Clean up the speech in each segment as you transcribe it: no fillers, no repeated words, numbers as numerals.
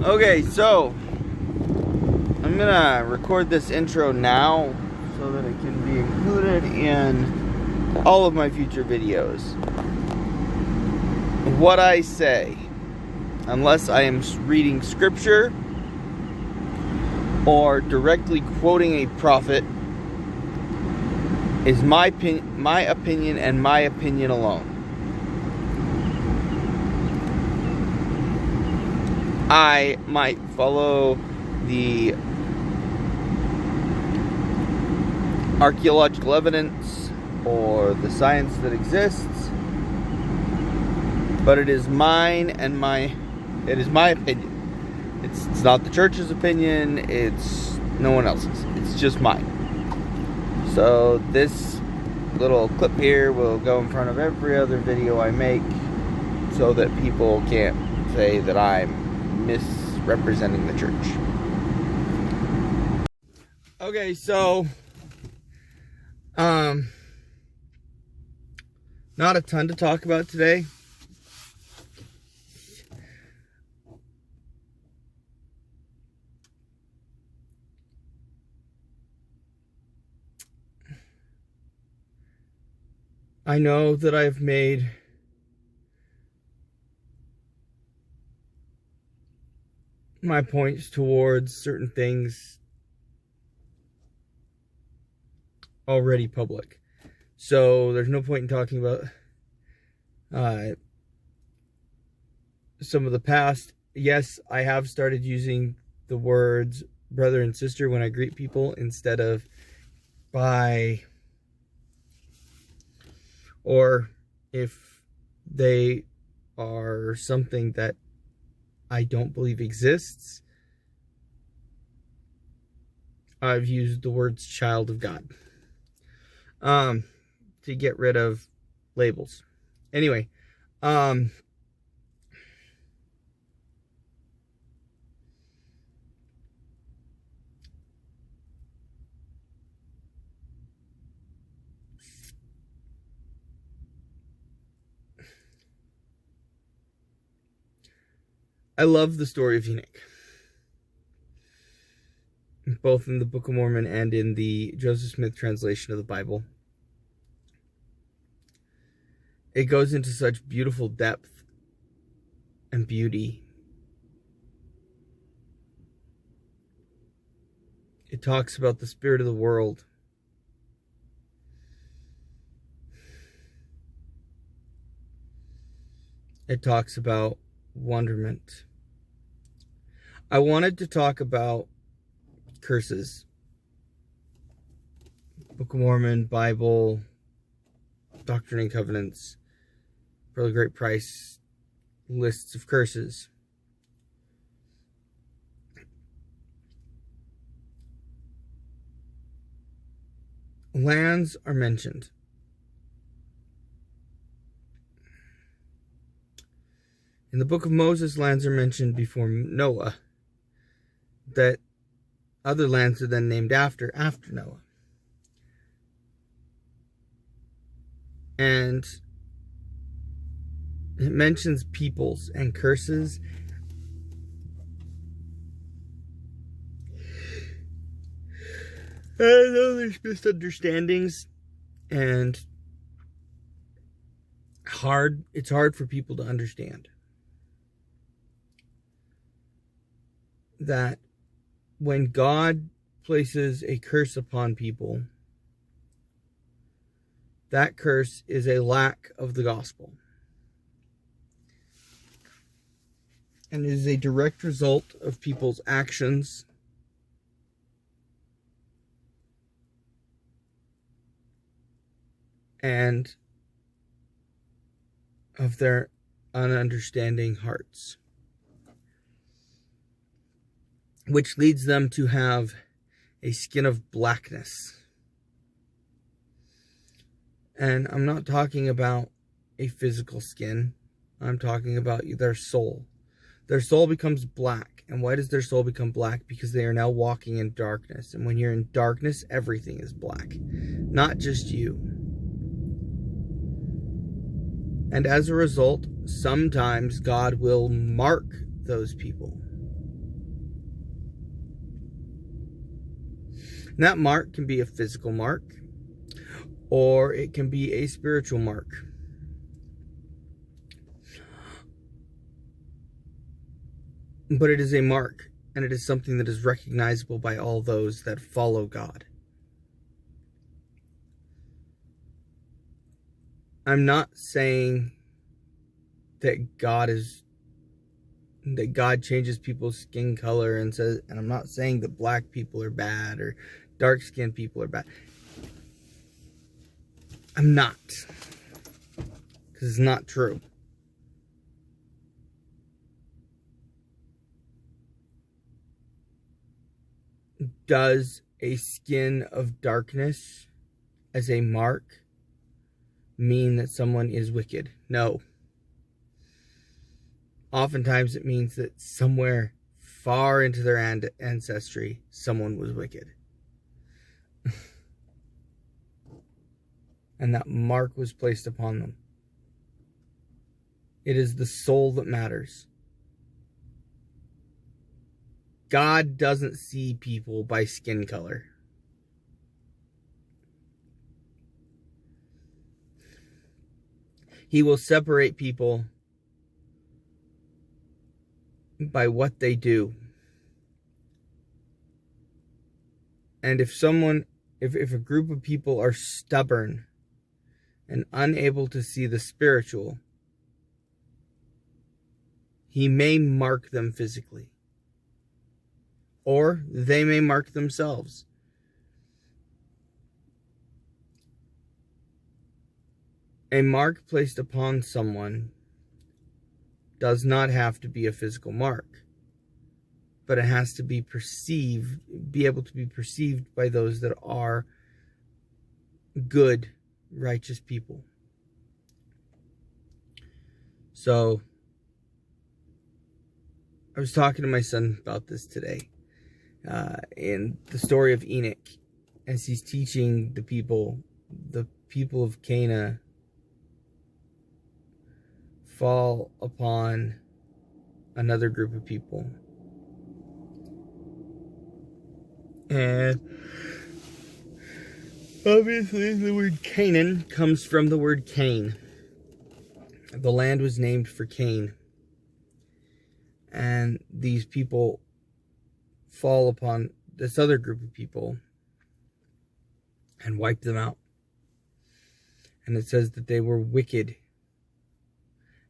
Okay, so I'm gonna record this intro now so that it can be included in all of my future videos. What I say, unless I am reading scripture or directly quoting a prophet, is my opinion and my opinion alone. I might follow the archaeological evidence or the science that exists, but it is mine and it is my opinion. It's not the church's opinion, it's no one else's. It's just mine. So this little clip here will go in front of every other video I make so that people can't say that I'm misrepresenting the church. Okay, so not a ton to talk about today. I know that I've made my points towards certain things already public, so there's no point in talking about some of the past. Yes, I have started using the words brother and sister when I greet people instead of by, or if they are something that I don't believe exists, I've used the words child of God to get rid of labels. Anyway, I love the story of Enoch, both in the Book of Mormon and in the Joseph Smith translation of the Bible. It goes into such beautiful depth and beauty. It talks about the spirit of the world. It talks about wonderment. I wanted to talk about curses. Book of Mormon, Bible, Doctrine and Covenants, Pearl of Great Price, lists of curses. Lands are mentioned. In the book of Moses, lands are mentioned before Noah. That other lands are then named after Noah. And it mentions peoples and curses. I know there's misunderstandings and it's hard for people to understand that when God places a curse upon people, that curse is a lack of the gospel. And it is a direct result of people's actions and of their ununderstanding hearts, which leads them to have a skin of blackness. And I'm not talking about a physical skin. I'm talking about their soul. Their soul becomes black. And why does their soul become black? Because they are now walking in darkness. And when you're in darkness, everything is black. Not just you. And as a result, sometimes God will mark those people And that mark can be a physical mark, or it can be a spiritual mark. But it is a mark, and it is something that is recognizable by all those that follow God. I'm not saying that God changes people's skin color and I'm not saying that black people are bad or dark-skinned people are bad. I'm not. Because it's not true. Does a skin of darkness as a mark mean that someone is wicked? No. Oftentimes it means that somewhere far into their ancestry, someone was wicked. And that mark was placed upon them. It is the soul that matters. God doesn't see people by skin color. He will separate people by what they do. And if a group of people are stubborn and unable to see the spiritual, he may mark them physically. Or they may mark themselves. A mark placed upon someone does not have to be a physical mark, but it has to be able to be perceived by those that are good, righteous people. So, I was talking to my son about this today. In the story of Enoch, as he's teaching the people of Canaan fall upon another group of people. And obviously the word Canaan comes from the word Cain. The land was named for Cain. And these people fall upon this other group of people and wipe them out. And it says that they were wicked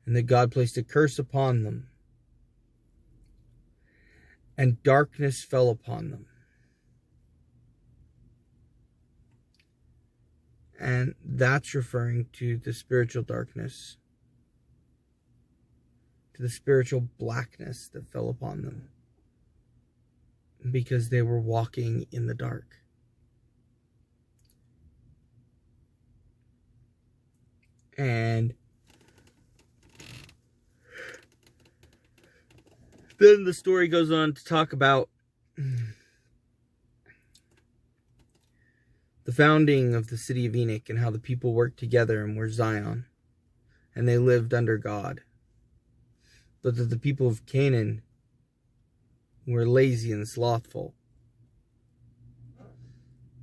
and that God placed a curse upon them. And darkness fell upon them. And that's referring to the spiritual darkness, to the spiritual blackness that fell upon them, because they were walking in the dark. And then the story goes on to talk about the founding of the city of Enoch and how the people worked together and were Zion, and they lived under God. But that the people of Canaan were lazy and slothful.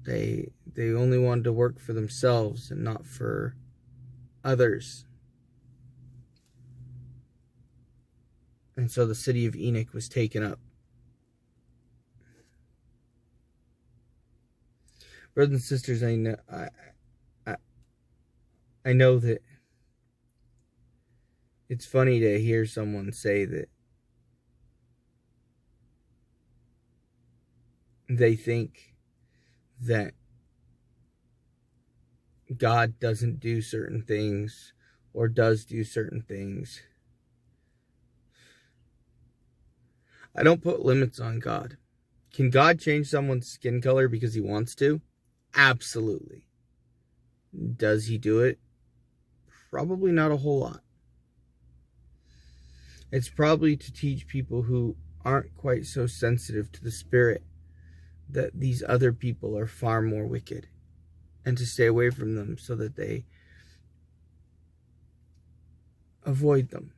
They only wanted to work for themselves and not for others. And so the city of Enoch was taken up. Brothers and sisters, I know that it's funny to hear someone say that they think that God doesn't do certain things or does do certain things. I don't put limits on God. Can God change someone's skin color because he wants to? Absolutely. Does he do it? Probably not a whole lot. It's probably to teach people who aren't quite so sensitive to the Spirit that these other people are far more wicked, and to stay away from them so that they avoid them.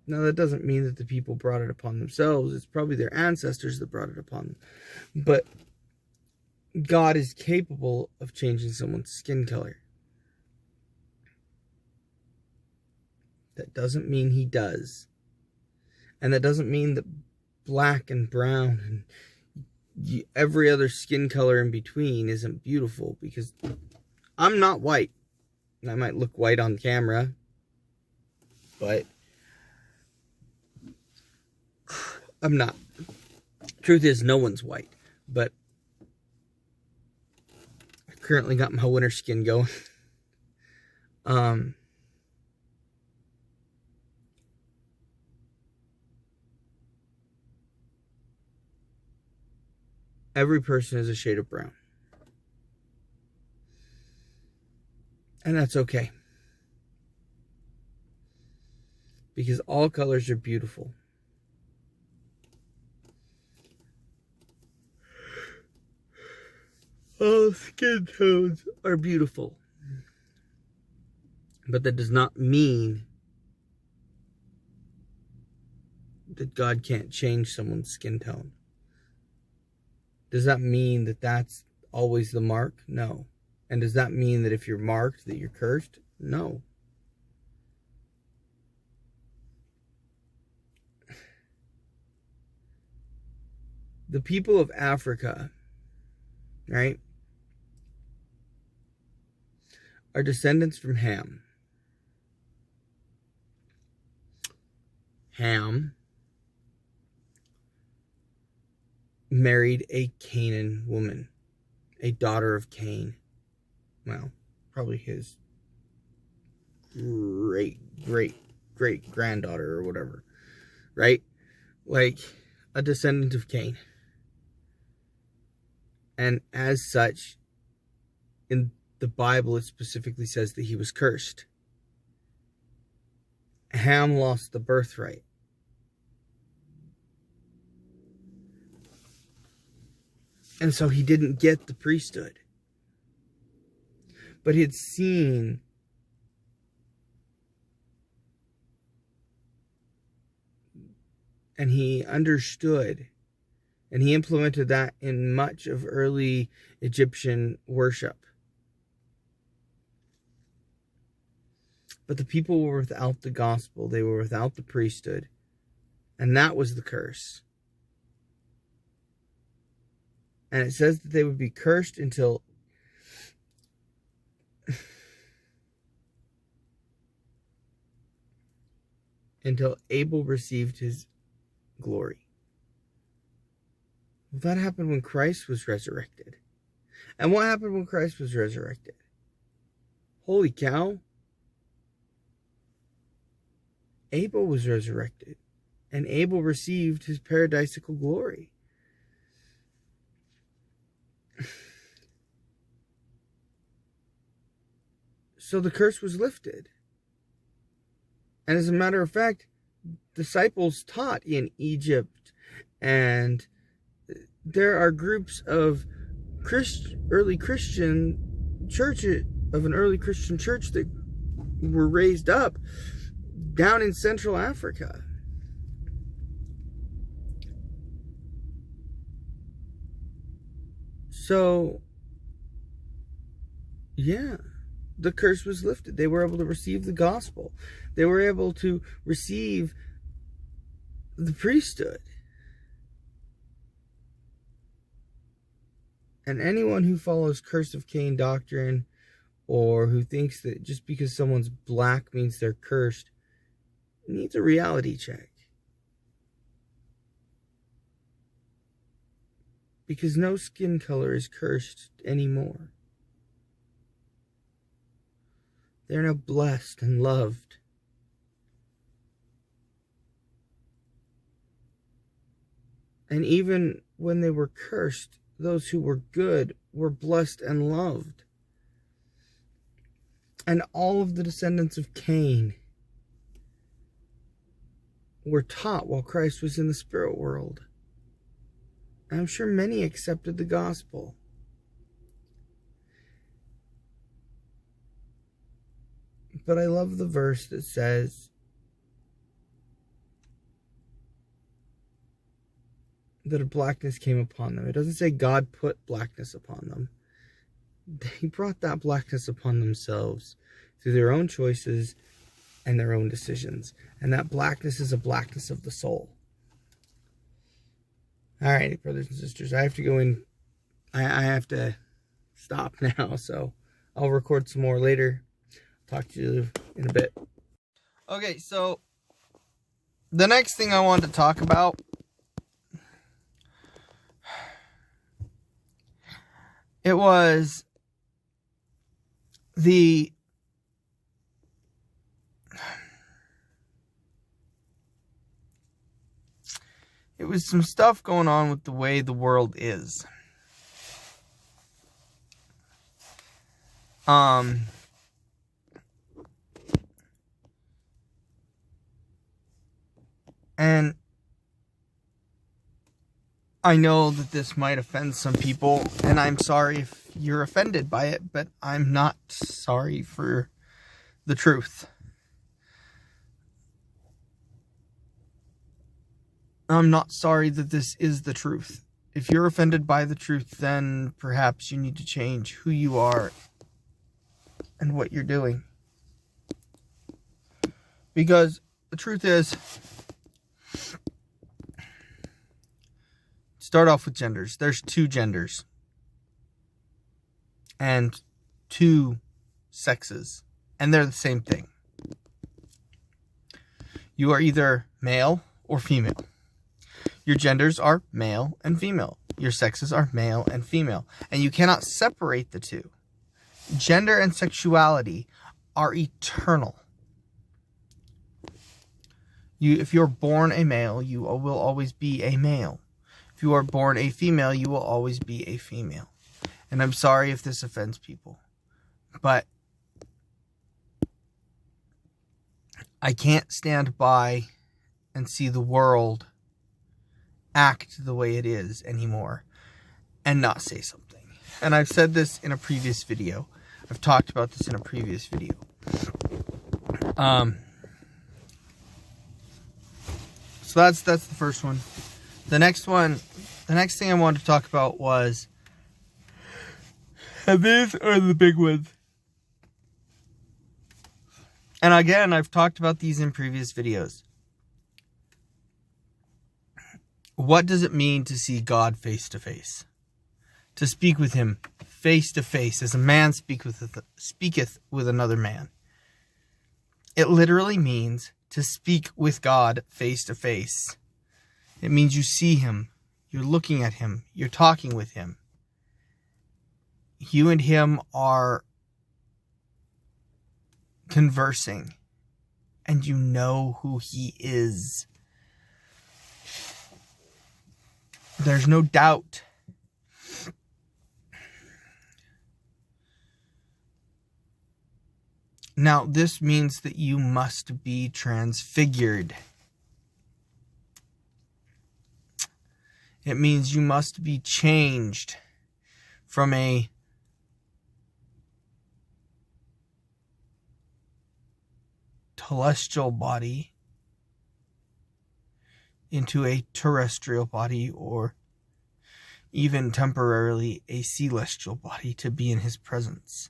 Now, that doesn't mean that the people brought it upon themselves. It's probably their ancestors that brought it upon them. But God is capable of changing someone's skin color. That doesn't mean he does. And that doesn't mean that black and brown and every other skin color in between isn't beautiful, because I'm not white. I might look white on camera, but I'm not. Truth is, no one's white, but I currently got my winter skin going. Every person is a shade of brown. And that's okay. Because all colors are beautiful. All skin tones are beautiful. But that does not mean that God can't change someone's skin tone. Does that mean that that's always the mark? No. And does that mean that if you're marked, that you're cursed? No. The people of Africa, right, are descendants from Ham. Ham married a Canaan woman, a daughter of Cain. Well, probably his great granddaughter or whatever, right? Like a descendant of Cain. And as such, in the Bible, it specifically says that he was cursed. Ham lost the birthright. And so he didn't get the priesthood. But he had seen and he understood, and he implemented that in much of early Egyptian worship. But the people were without the gospel. They were without the priesthood. And that was the curse. And it says that they would be cursed until Abel received his glory. Well, that happened when Christ was resurrected. And what happened when Christ was resurrected? Holy cow. Abel was resurrected. And Abel received his paradisical glory. So the curse was lifted. And as a matter of fact, disciples taught in Egypt, and there are groups of early Christian churches, of an early Christian church that were raised up down in Central Africa. So, yeah, the curse was lifted. They were able to receive the gospel. They were able to receive the priesthood. And anyone who follows curse of Cain doctrine, or who thinks that just because someone's black means they're cursed, needs a reality check. Because no skin color is cursed anymore. They're now blessed and loved. And even when they were cursed, those who were good were blessed and loved. And all of the descendants of Cain were taught while Christ was in the spirit world. I'm sure many accepted the gospel. But I love the verse that says that a blackness came upon them. It doesn't say God put blackness upon them. They brought that blackness upon themselves through their own choices and their own decisions. And that blackness is a blackness of the soul. All right, brothers and sisters, I have to go in. I have to stop now, so I'll record some more later. Talk to you in a bit. Okay, so the next thing I wanted to talk about, it was some stuff going on with the way the world is. And I know that this might offend some people, and I'm sorry if you're offended by it, but I'm not sorry for the truth. I'm not sorry that this is the truth. If you're offended by the truth, then perhaps you need to change who you are and what you're doing. Because the truth is, start off with genders. There's 2 genders and 2 sexes, and they're the same thing. You are either male or female. Your genders are male and female. Your sexes are male and female. And you cannot separate the 2. Gender and sexuality are eternal. If you're born a male, you will always be a male. If you are born a female, you will always be a female. And I'm sorry if this offends people, but I can't stand by and see the world act the way it is anymore and not say something. And I've said this in a previous video. I've talked about this in a previous video. So that's the first one. The next thing I wanted to talk about was, and these are the big ones. And again, I've talked about these in previous videos. What does it mean to see God face to face? To speak with him face to face, as a man speaketh with another man. It literally means to speak with God face to face. It means you see him, you're looking at him, you're talking with him. You and him are conversing, and you know who he is. There's no doubt. Now, this means that you must be transfigured. It means you must be changed from a celestial body into a terrestrial body, or even temporarily a celestial body, to be in his presence.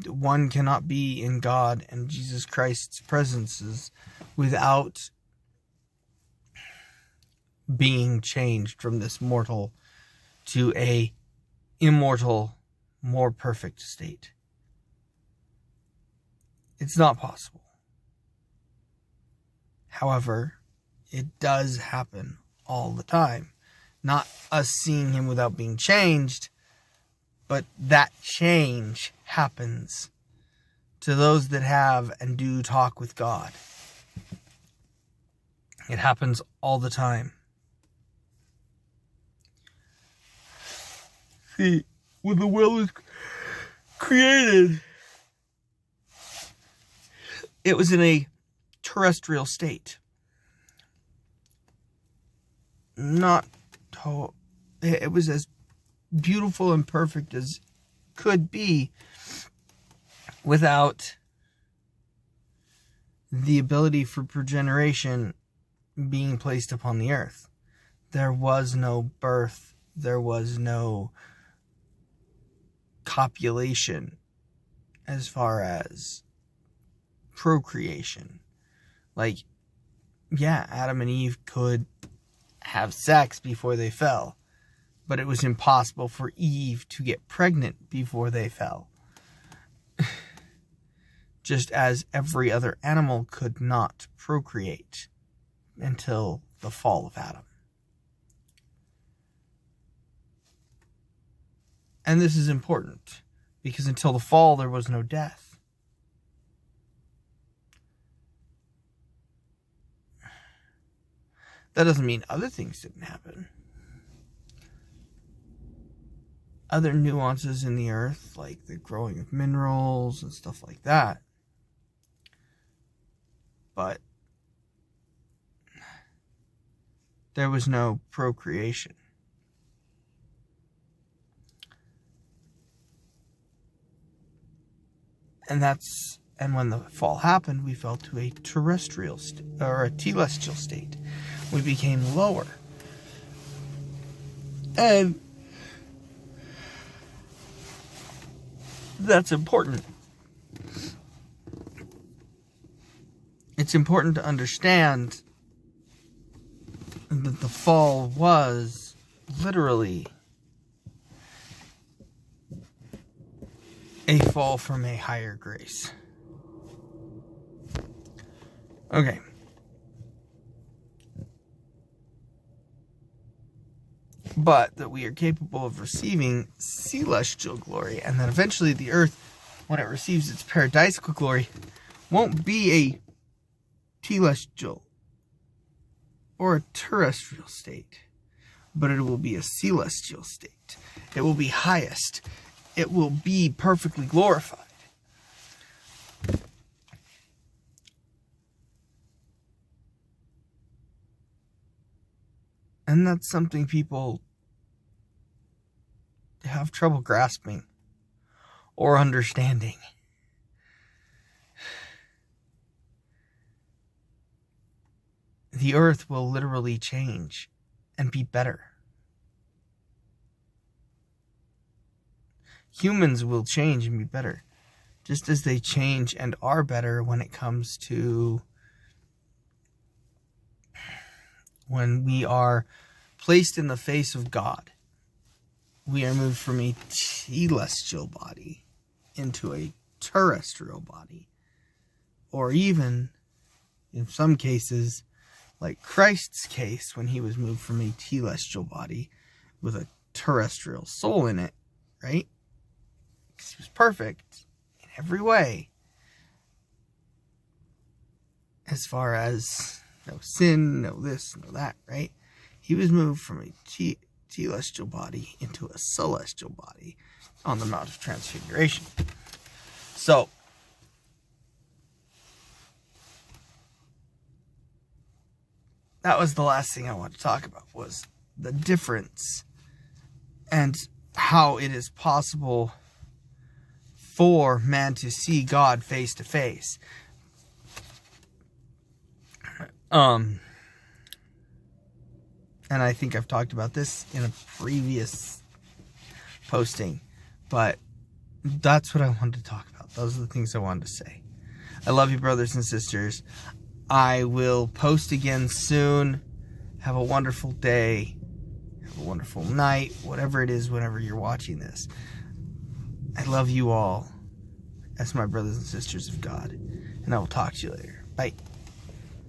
One cannot be in God and Jesus Christ's presences without being changed from this mortal to a immortal, more perfect state. It's not possible. However, it does happen all the time. Not us seeing him without being changed, but that change happens to those that have and do talk with God. It happens all the time. See, when the world was created, it was in a terrestrial state. It was as beautiful and perfect as could be without the ability for progeneration being placed upon the earth. There was no birth. There was no copulation as far as procreation. Like, yeah, Adam and Eve could have sex before they fell, but it was impossible for Eve to get pregnant before they fell. Just as every other animal could not procreate until the fall of Adam. And this is important, because until the fall, there was no death. That doesn't mean other things didn't happen. Other nuances in the earth, like the growing of minerals and stuff like that. But there was no procreation. And when the fall happened, we fell to a terrestrial or a telestial state. We became lower. And that's important. It's important to understand that the fall was literally a fall from a higher grace. Okay. But that we are capable of receiving celestial glory, and that eventually the earth, when it receives its paradisical glory, won't be a telestial or a terrestrial state, but it will be a celestial state. It will be highest. It will be perfectly glorified. And that's something people have trouble grasping or understanding. The earth will literally change and be better. Humans will change and be better, just as they change and are better when it comes to when we are placed in the face of God. We are moved from a celestial body into a terrestrial body. Or even, in some cases, like Christ's case, when he was moved from a telestial body with a terrestrial soul in it, right? Because he was perfect in every way. As far as no sin, no this, no that, right? He was moved from a celestial body into a celestial body on the Mount of Transfiguration. So, that was the last thing I wanted to talk about, was the difference and how it is possible for man to see God face to face. And I think I've talked about this in a previous posting, but that's what I wanted to talk about. Those are the things I wanted to say. I love you, brothers and sisters. I will post again soon. Have a wonderful day. Have a wonderful night. Whatever it is, whenever you're watching this. I love you all as my brothers and sisters of God. And I will talk to you later. Bye.